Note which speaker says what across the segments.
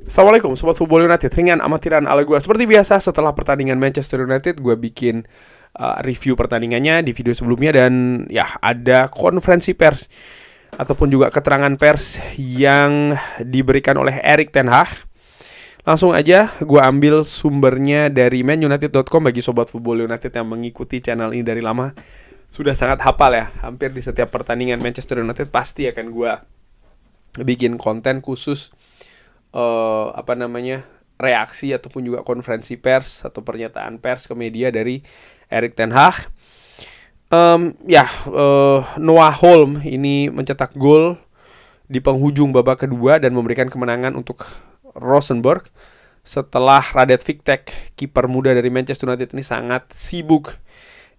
Speaker 1: Assalamualaikum Sobat Football United, ringan amatiran ala gue. Seperti biasa setelah pertandingan Manchester United, gue bikin review pertandingannya di video sebelumnya. Dan ya, ada konferensi pers ataupun juga keterangan pers yang diberikan oleh Erik ten Hag. Langsung aja gue ambil sumbernya dari manunited.com. Bagi Sobat Football United yang mengikuti channel ini dari lama, sudah sangat hafal ya. Hampir di setiap pertandingan Manchester United pasti akan gue bikin konten khusus reaksi ataupun juga konferensi pers atau pernyataan pers ke media dari Erik ten Hag. Noah Holm ini mencetak gol di penghujung babak kedua dan memberikan kemenangan untuk Rosenborg setelah Radet Victek, kiper muda dari Manchester United ini sangat sibuk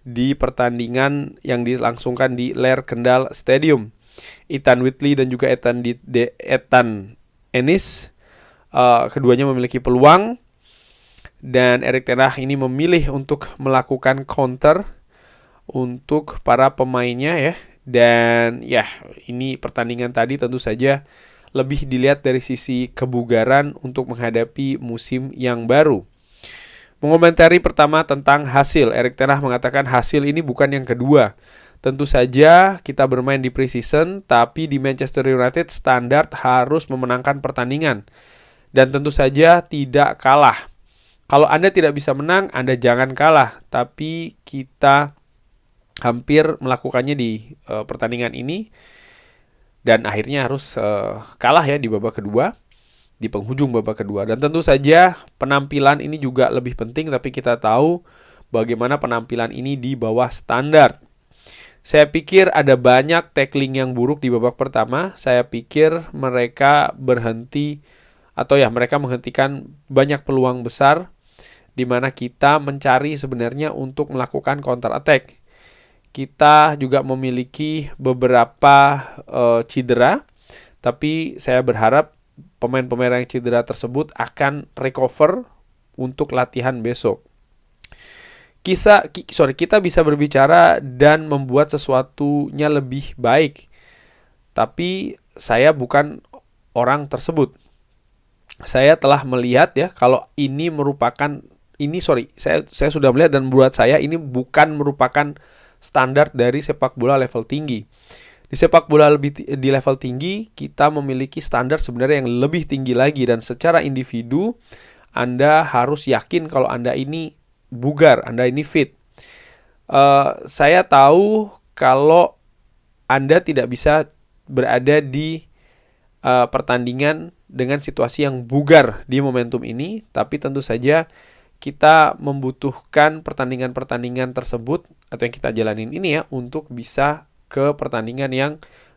Speaker 1: di pertandingan yang dilangsungkan di Lerkendal Stadium. Ethan Whitley dan juga Ethan Ennis, keduanya memiliki peluang, dan Erik ten Hag ini memilih untuk melakukan counter untuk para pemainnya ya. Dan ya, ini pertandingan tadi tentu saja lebih dilihat dari sisi kebugaran untuk menghadapi musim yang baru. Mengomentari pertama tentang hasil, Erik ten Hag mengatakan hasil ini bukan yang kedua. Tentu saja kita bermain di pre-season, tapi di Manchester United standar harus memenangkan pertandingan. Dan tentu saja tidak kalah. Kalau Anda tidak bisa menang, Anda jangan kalah. Tapi kita hampir melakukannya di pertandingan ini. Dan akhirnya harus kalah ya di babak kedua, di penghujung babak kedua. Dan tentu saja penampilan ini juga lebih penting. Tapi kita tahu bagaimana penampilan ini di bawah standar. Saya pikir ada banyak tackling yang buruk di babak pertama. Saya pikir mereka mereka menghentikan banyak peluang besar di mana kita mencari sebenarnya untuk melakukan counter attack. Kita juga memiliki beberapa cedera, tapi saya berharap pemain-pemain yang cedera tersebut akan recover untuk latihan besok. Kita bisa berbicara dan membuat sesuatunya lebih baik, tapi saya bukan orang tersebut. Saya telah melihat ya, kalau saya sudah melihat dan buat saya ini bukan merupakan standar dari sepak bola level tinggi. Di sepak bola di level tinggi, kita memiliki standar sebenarnya yang lebih tinggi lagi, dan secara individu Anda harus yakin kalau Anda ini bugar, Anda ini fit. Saya tahu kalau Anda tidak bisa berada di pertandingan dengan situasi yang bugar di momentum ini, tapi tentu saja kita membutuhkan pertandingan-pertandingan tersebut atau yang kita jalanin ini ya untuk bisa ke pertandingan yang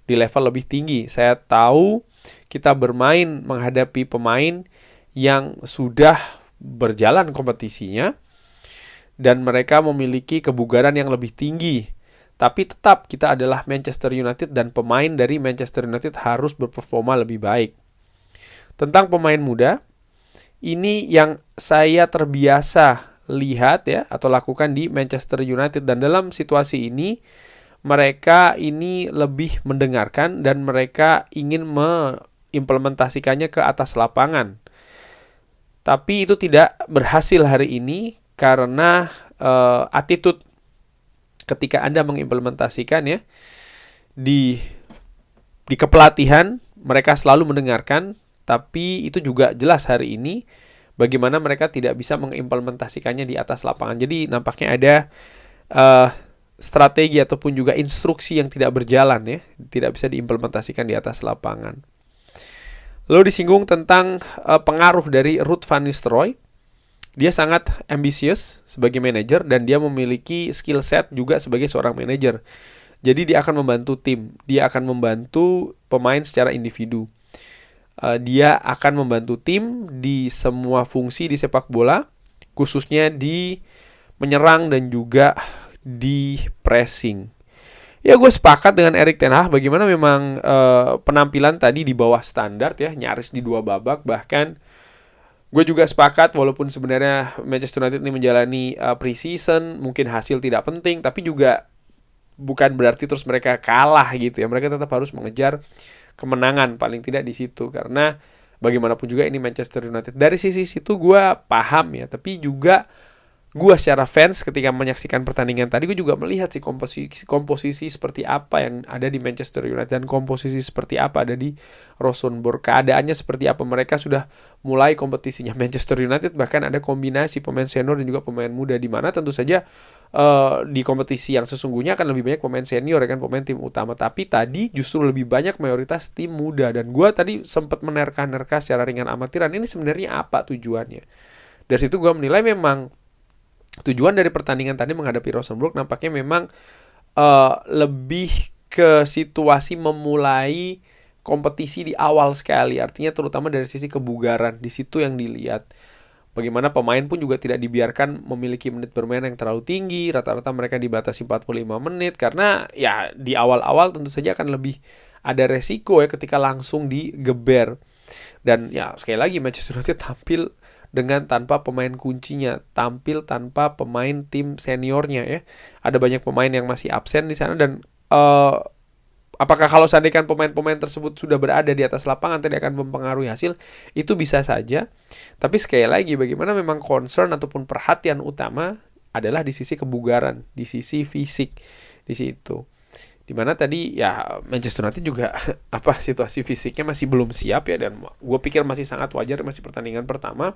Speaker 1: di level lebih tinggi. Saya tahu kita bermain menghadapi pemain yang sudah berjalan kompetisinya dan mereka memiliki kebugaran yang lebih tinggi. Tapi tetap kita adalah Manchester United dan pemain dari Manchester United harus berperforma lebih baik. Tentang pemain muda, ini yang saya terbiasa lihat ya atau lakukan di Manchester United, dan dalam situasi ini mereka ini lebih mendengarkan dan mereka ingin mengimplementasikannya ke atas lapangan. Tapi itu tidak berhasil hari ini karena attitude ketika Anda mengimplementasikan ya di kepelatihan, mereka selalu mendengarkan. Tapi itu juga jelas hari ini bagaimana mereka tidak bisa mengimplementasikannya di atas lapangan. Jadi nampaknya ada strategi ataupun juga instruksi yang tidak berjalan ya, tidak bisa diimplementasikan di atas lapangan. Lalu disinggung tentang pengaruh dari Ruud van Nistelrooy. Dia sangat ambisius sebagai manajer dan dia memiliki skill set juga sebagai seorang manajer. Jadi dia akan membantu tim, dia akan membantu pemain secara individu. Dia akan membantu tim di semua fungsi di sepak bola, khususnya di menyerang dan juga di pressing. Ya, gue sepakat dengan Erik ten Hag bagaimana memang penampilan tadi di bawah standar ya, nyaris di 2 babak. Bahkan gue juga sepakat walaupun sebenarnya Manchester United ini menjalani pre-season, mungkin hasil tidak penting, tapi juga bukan berarti terus mereka kalah gitu ya. Mereka tetap harus mengejar kemenangan paling tidak di situ, karena bagaimanapun juga ini Manchester United. Dari sisi situ gue paham ya, tapi juga gue secara fans ketika menyaksikan pertandingan tadi, gue juga melihat sih komposisi seperti apa yang ada di Manchester United dan komposisi seperti apa ada di Rosenborg. Keadaannya seperti apa, mereka sudah mulai kompetisinya. Manchester United bahkan ada kombinasi pemain senior dan juga pemain muda, di mana tentu saja di kompetisi yang sesungguhnya akan lebih banyak pemain senior ya kan, pemain tim utama. Tapi tadi justru lebih banyak mayoritas tim muda. Dan gue tadi sempat menerka-nerka secara ringan amatiran, ini sebenarnya apa tujuannya. Dari situ gue menilai memang tujuan dari pertandingan tadi menghadapi Rosenborg nampaknya memang lebih ke situasi memulai kompetisi di awal sekali. Artinya terutama dari sisi kebugaran, di situ yang dilihat. Bagaimana pemain pun juga tidak dibiarkan memiliki menit bermain yang terlalu tinggi. Rata-rata mereka dibatasi 45 menit. Karena ya di awal-awal tentu saja akan lebih ada resiko ya ketika langsung digeber. Dan ya sekali lagi Manchester United tampil dengan tanpa pemain kuncinya, tampil tanpa pemain tim seniornya ya. Ada banyak pemain yang masih absen di sana dan apakah kalau seandainya pemain-pemain tersebut sudah berada di atas lapangan tidak akan mempengaruhi hasil? Itu bisa saja. Tapi sekali lagi bagaimana memang concern ataupun perhatian utama adalah di sisi kebugaran, di sisi fisik di situ. Dimana tadi ya Manchester United juga situasi fisiknya masih belum siap ya, dan gue pikir masih sangat wajar, masih pertandingan pertama.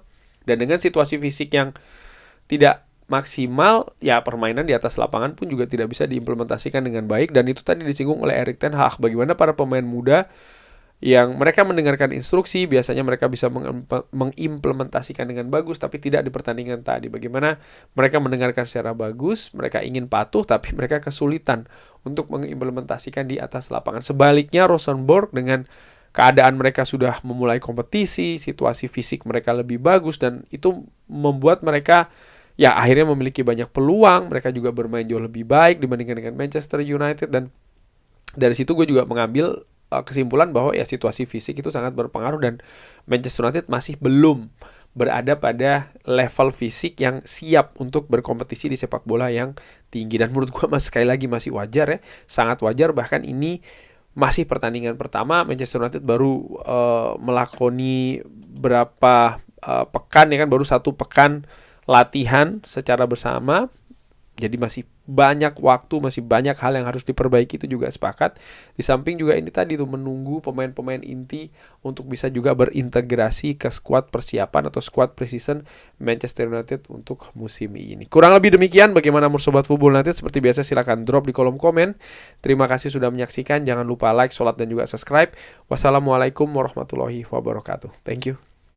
Speaker 1: Dan dengan situasi fisik yang tidak maksimal, ya permainan di atas lapangan pun juga tidak bisa diimplementasikan dengan baik. Dan itu tadi disinggung oleh Erik ten Hag, bagaimana para pemain muda yang mereka mendengarkan instruksi, biasanya mereka bisa mengimplementasikan dengan bagus, tapi tidak di pertandingan tadi. Bagaimana mereka mendengarkan secara bagus, mereka ingin patuh, tapi mereka kesulitan untuk mengimplementasikan di atas lapangan. Sebaliknya Rosenborg dengan keadaan mereka sudah memulai kompetisi, situasi fisik mereka lebih bagus, dan itu membuat mereka ya akhirnya memiliki banyak peluang. Mereka juga bermain jauh lebih baik dibandingkan dengan Manchester United. Dan dari situ gue juga mengambil kesimpulan bahwa ya situasi fisik itu sangat berpengaruh, dan Manchester United masih belum berada pada level fisik yang siap untuk berkompetisi di sepak bola yang tinggi. Dan menurut gue sekali lagi masih wajar ya, sangat wajar. Bahkan ini masih pertandingan pertama, Manchester United baru melakoni berapa pekan ya kan, baru 1 pekan latihan secara bersama. Jadi masih banyak waktu, masih banyak hal yang harus diperbaiki, itu juga sepakat. Di samping juga ini tadi tuh menunggu pemain-pemain inti untuk bisa juga berintegrasi ke skuad persiapan atau skuad preseason Manchester United untuk musim ini. Kurang lebih demikian. Bagaimana menurut Sobat Football United? Seperti biasa silahkan drop di kolom komen. Terima kasih sudah menyaksikan. Jangan lupa like, sholat, dan juga subscribe. Wassalamualaikum warahmatullahi wabarakatuh. Thank you.